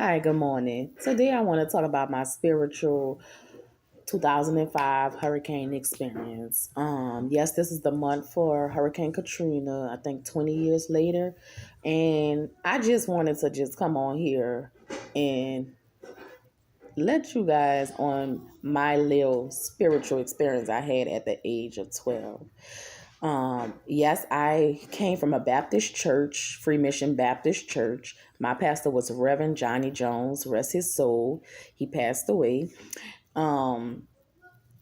Hi, good morning. Today I want to talk about my spiritual 2005 hurricane experience. Yes, this is the month for Hurricane Katrina, I think 20 years later. And I just wanted to just come on here and let you guys on my little spiritual experience I had at the age of 12. Yes, I came from a Baptist church, Free Mission Baptist Church. My pastor was Reverend Johnny Jones, rest his soul. He passed away. Um,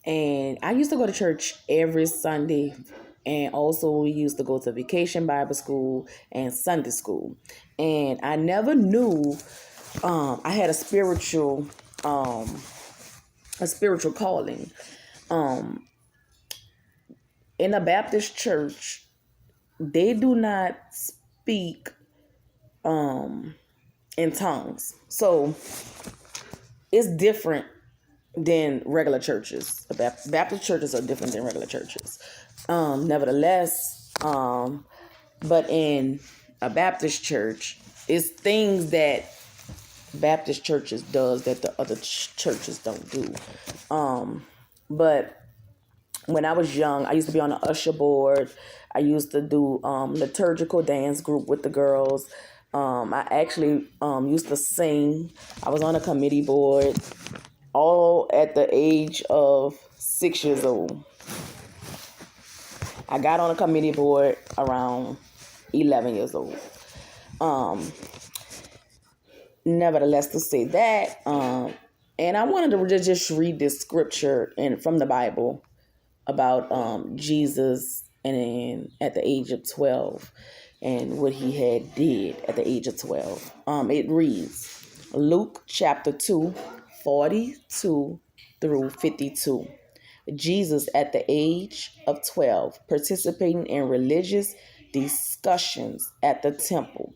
and I used to go to church every Sunday. And also, we used to go to vacation Bible school and Sunday school. And I never knew I had um, a spiritual calling. Um, in a Baptist church, they do not speak in tongues. So it's different than regular churches. Baptist churches are different than regular churches. Nevertheless, but in a Baptist church, it's things that Baptist churches does that the other churches don't do. But when I was young, I used to be on the usher board. I used to do liturgical dance group with the girls. I actually used to sing. I was on a committee board all at the age of 6 years old. I got on a committee board around 11 years old. Nevertheless, to say that, and I wanted to just read this scripture from the Bible about Jesus and at the age of 12 and what he had did at the age of 12. It reads Luke chapter 2, 42 through 52. Jesus at the age of 12 participating in religious discussions at the temple,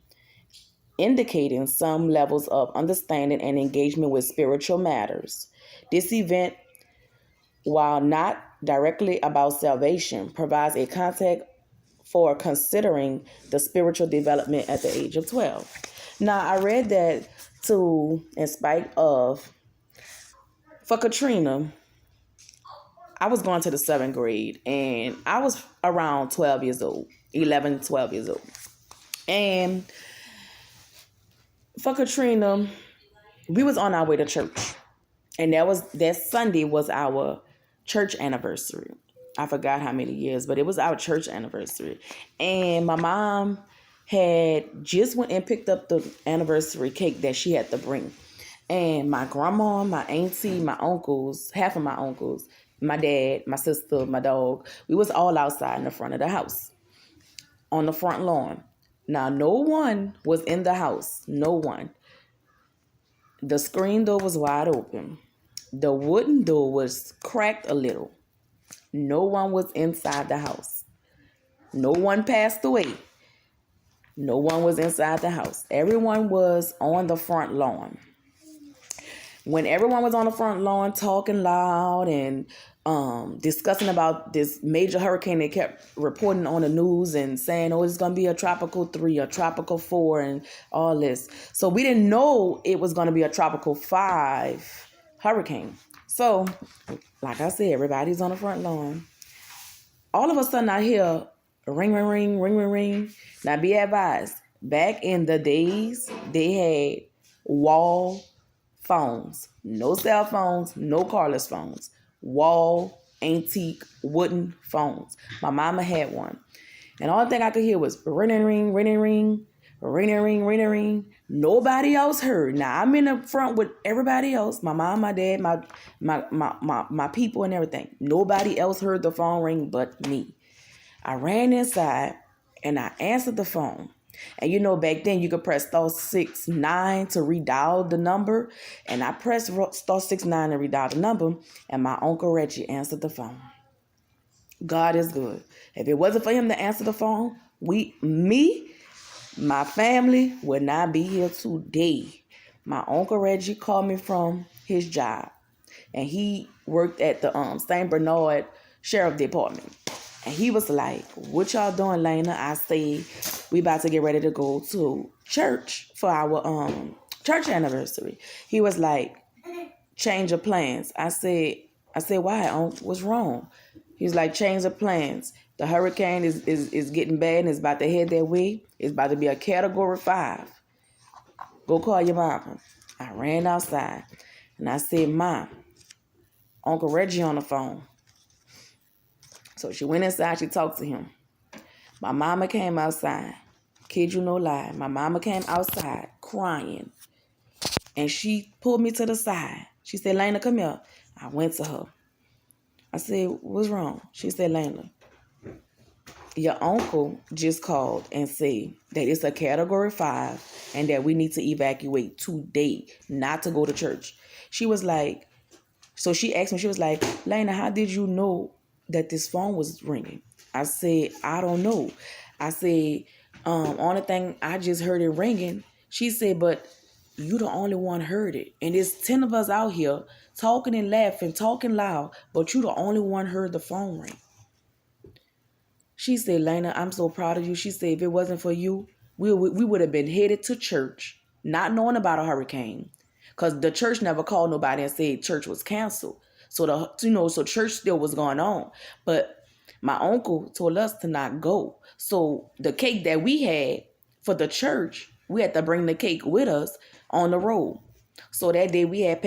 indicating some levels of understanding and engagement with spiritual matters. This event, while not directly about salvation, provides a context for considering the spiritual development at the age of 12. Now, I read that in spite of, for Katrina, I was going to the seventh grade and I was around 12 years old, 11, 12 years old. And for Katrina, we was on our way to church. And that Sunday was our church anniversary. I forgot how many years, but it was our church anniversary. And my mom had just went and picked up the anniversary cake that she had to bring. And my grandma, my auntie, my uncles, half of my uncles, my dad, my sister, my dog, we was all outside in the front of the house on the front lawn. Now, no one was in the house. No one. The screen door was wide open. The wooden door was cracked a little. No one was inside the house. No one passed away. No one was inside the house. Everyone was on the front lawn. When everyone was on the front lawn talking loud and discussing about this major hurricane, they kept reporting on the news and saying, oh, it's going to be a tropical 3, a tropical 4, and all this. So we didn't know it was going to be a tropical 5 hurricane. So, like I said, everybody's on the front lawn. All of a sudden, I hear ring, ring, ring, ring, ring, ring. Now, be advised, back in the days, they had wall phones. No cell phones, no cordless phones. Wall, antique, wooden phones. My mama had one. And all thing I could hear was ring, ring, ring, ring, ring, ring, ring, ring. Nobody else heard. Now I'm in the front with everybody else. My mom, my dad, my people and everything. Nobody else heard the phone ring but me. I ran inside and I answered the phone. And you know, back then you could press *69 to redial the number. And I pressed *69 to redial the number. And my Uncle Reggie answered the phone. God is good. If it wasn't for him to answer the phone, my family would not be here today. My Uncle Reggie called me from his job. And he worked at the St. Bernard Sheriff Department. And he was like, what y'all doing, Lena? I say, we about to get ready to go to church for our church anniversary. He was like, change of plans. I said, why? What's wrong? He was like, change of plans. The hurricane is getting bad and it's about to head that way. It's about to be a category 5. Go call your mama. I ran outside and I said, Mom, Uncle Reggie on the phone. So she went inside, she talked to him. My mama came outside. Kid you no lie. My mama came outside crying. And she pulled me to the side. She said, Lena, come here. I went to her. I said, what's wrong? She said, Lena, your uncle just called and said that it's a category 5 and that we need to evacuate today, not to go to church. She was like, so she asked me, she was like, Lena, how did you know that this phone was ringing? I said, I don't know. I said, only thing I just heard it ringing. She said, but you the only one heard it. And there's 10 of us out here talking and laughing, talking loud, but you the only one heard the phone ring. She said, Lena, I'm so proud of you. She said, if it wasn't for you, we would have been headed to church, not knowing about a hurricane. Because the church never called nobody and said church was canceled. So so church still was going on. But my uncle told us to not go. So the cake that we had for the church, we had to bring the cake with us on the road. So that day we had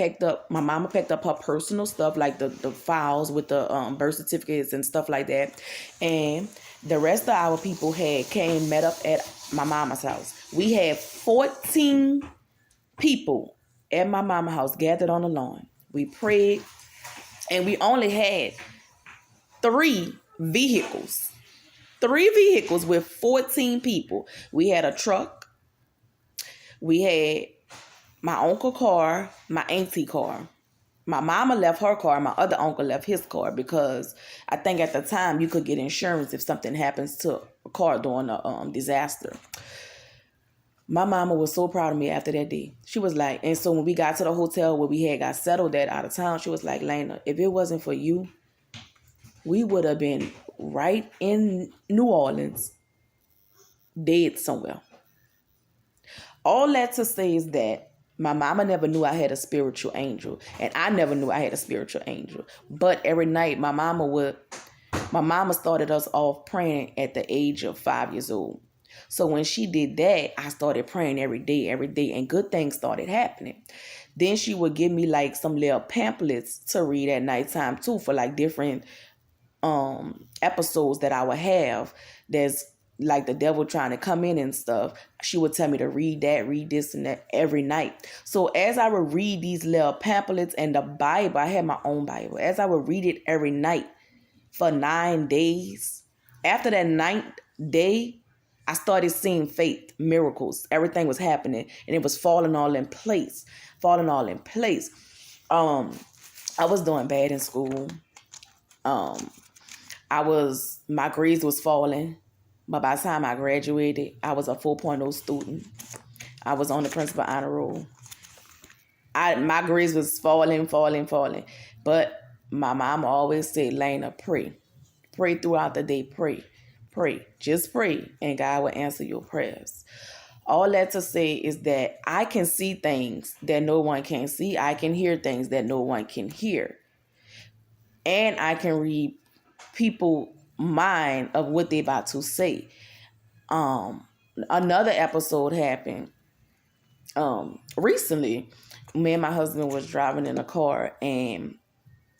my mama packed up her personal stuff, like the files with the birth certificates and stuff like that. And the rest of our people met up at my mama's house. We had 14 people at my mama's house gathered on the lawn. We prayed, and we only had 3 vehicles. 3 vehicles with 14 people. We had a truck. We had my uncle car, my auntie car. My mama left her car. My other uncle left his car because I think at the time you could get insurance if something happens to a car during a disaster. My mama was so proud of me after that day. She was like, and so when we got to the hotel where we had got settled at out of town, she was like, Lena, if it wasn't for you, we would have been right in New Orleans, dead somewhere. All that to say is that my mama never knew I had a spiritual angel, and I never knew I had a spiritual angel. But every night, my mama started us off praying at the age of 5 years old. So when she did that, I started praying every day, and good things started happening. Then she would give me like some little pamphlets to read at nighttime too, for like different episodes that I would have. There's like the devil trying to come in and stuff. She would tell me to read that, read this and that every night. So as I would read these little pamphlets and the Bible, I had my own Bible. As I would read it every night for 9 days, after that 9th day, I started seeing faith, miracles. Everything was happening and it was falling all in place. I was doing bad in school. My grades was falling. But by the time I graduated, I was a 4.0 student. I was on the principal honor roll. My grades was falling. But my mom always said, Lena, pray. Pray throughout the day. Pray. Just pray, and God will answer your prayers. All that to say is that I can see things that no one can see. I can hear things that no one can hear. And I can read people's mind of what they about to say. Another episode happened recently. Me and my husband was driving in a car, and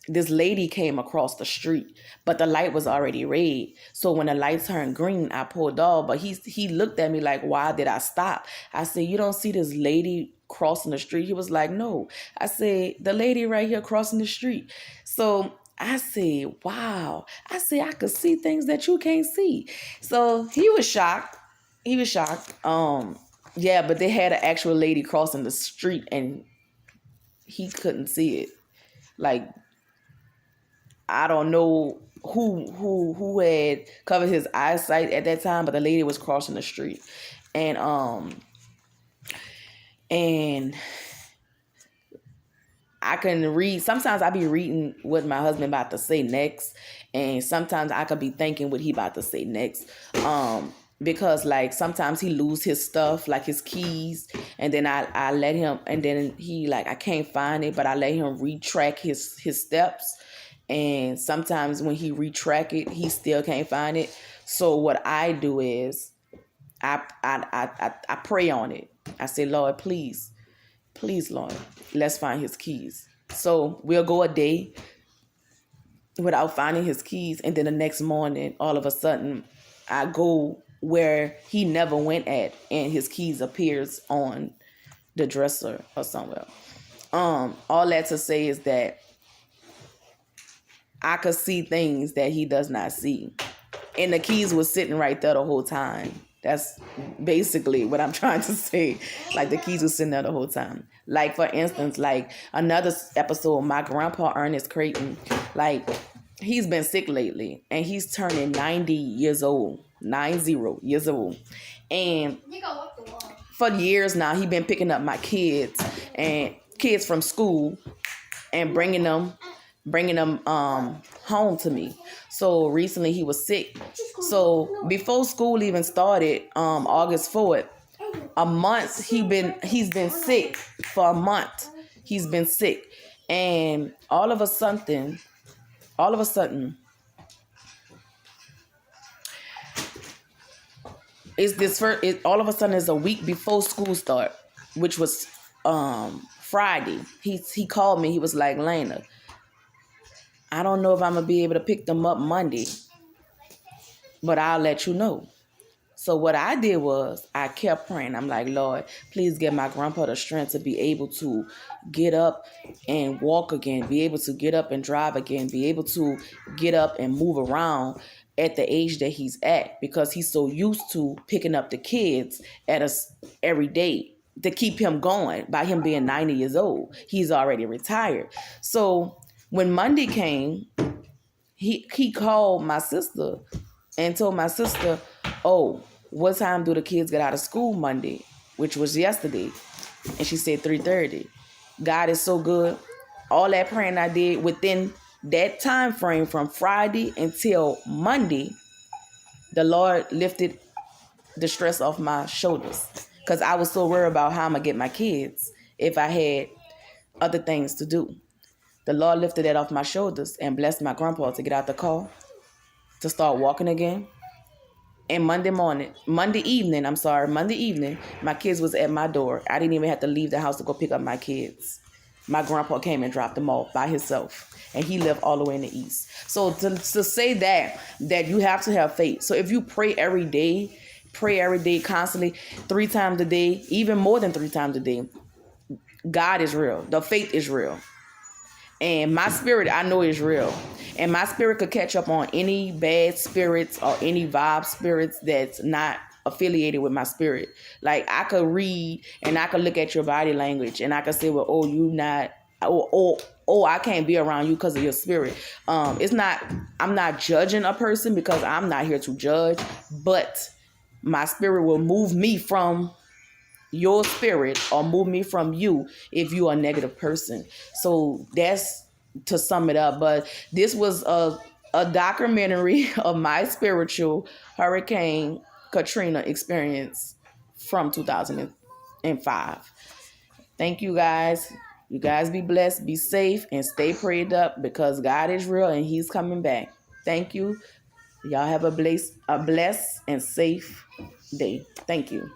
this lady came across the street, but the light was already red. So when the light turned green, I pulled off. But he looked at me like, why did I stop? I said, you don't see this lady crossing the street? He was like, no. I said, the lady right here crossing the street. So I said, wow. I said, I could see things that you can't see. So he was shocked. Yeah, but they had an actual lady crossing the street and he couldn't see it. Like, I don't know who had covered his eyesight at that time, but the lady was crossing the street. And I can read. Sometimes I be reading what my husband about to say next, and sometimes I could be thinking what he about to say next. because like sometimes he lose his stuff, like his keys, and then I let him, and then he like, I can't find it, but I let him retrack his steps, and sometimes when he retrack it, he still can't find it. So what I do is I pray on it. I say, Lord, please, please, Lord, let's find his keys. So we'll go a day without finding his keys, and then the next morning, all of a sudden, I go where he never went at, and his keys appears on the dresser or somewhere. All that to say is that I could see things that he does not see, and the keys was sitting right there the whole time. That's basically what I'm trying to say. Like the keys were sitting there the whole time. Like for instance, like another episode, my grandpa Ernest Creighton, like he's been sick lately, and he's turning 90 years old, 90 years old, and for years now he been picking up my kids from school and bringing them home to me. So recently he was sick. So before school even started, August 4th, a month he's been sick for a month. He's been sick, and all of a sudden, all of a sudden it's a week before school start, which was Friday. He called me. He was like, Lena, I don't know if I'm gonna be able to pick them up Monday, but I'll let you know. So what I did was I kept praying. I'm like, Lord, please give my grandpa the strength to be able to get up and walk again, be able to get up and drive again, be able to get up and move around at the age that he's at, because he's so used to picking up the kids at us every day to keep him going. By him being 90 years old, he's already retired. So when Monday came, he called my sister and told my sister, oh, what time do the kids get out of school Monday, which was yesterday? And she said 3:30. God is so good. All that praying I did within that time frame from Friday until Monday, the Lord lifted the stress off my shoulders, because I was so worried about how I'm going to get my kids if I had other things to do. The Lord lifted that off my shoulders and blessed my grandpa to get out the car, to start walking again. And Monday evening, my kids was at my door. I didn't even have to leave the house to go pick up my kids. My grandpa came and dropped them off by himself, and he lived all the way in the east. So to say that you have to have faith. So if you pray every day constantly, 3 times a day, even more than 3 times a day, God is real. The faith is real. And my spirit, I know, is real. And my spirit could catch up on any bad spirits or any vibe spirits that's not affiliated with my spirit. Like I could read and I could look at your body language and I could say, well, oh, you not, oh, I can't be around you because of your spirit. I'm not judging a person, because I'm not here to judge, but my spirit will move me from your spirit or move me from you if you are a negative person. So that's to sum it up. But this was a documentary of my spiritual Hurricane Katrina experience from 2005. Thank you guys. You guys be blessed, be safe, and stay prayed up, because God is real and he's coming back. Thank you. Y'all have a blessed and safe day. Thank you.